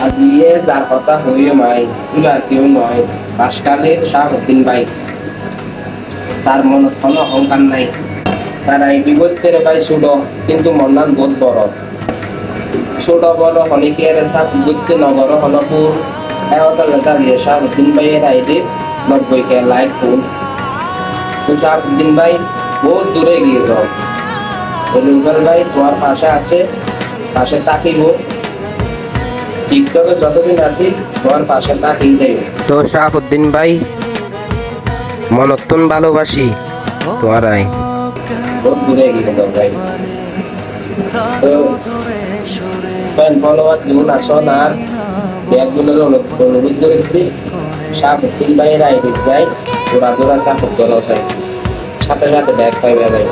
আজিয়ে যার কথা হইও মাই ইবার কেউ নয় বাসকালের শাহাবুদ্দিন ভাই। তার মনে কোনো অহংকার নাই। তার এই বিপদের ভাই ছোট কিন্তু মন্নান বহুত বড়। ছোট বড় হনিকের বিপত্তি নগর হলপুর এহতালে দাঁড়িয়ে শাহাবুদ্দিন ভাইয়ের আইডির 90 কে লাইক ফুল। তো শাহাবুদ্দিন ভাই বহুত দূরে গিয়ে যাও। রুবেল ভাই তোমার পাশে আছে, পাশে তাকিব। টিকটকে যতদিন আছি তোমার পাশে তাকিয়ে যাই। তো শাহাবুদ্দিন ভাই মনত্তন ভালোবাসি তোমারাই বহুত দূরে গিয়ে যাও ভাই। তো ফ্যান ফলোয়ার যেমন আসন আর ব্যাগগুলোর অনুরোধ করেছি শাহাবুদ্দিন ভাইয়ের আইডি যাই জোড়া জোড়া সাপোর্ট করা চাই, সাথে সাথে ব্যাগ পাইবে ভাই।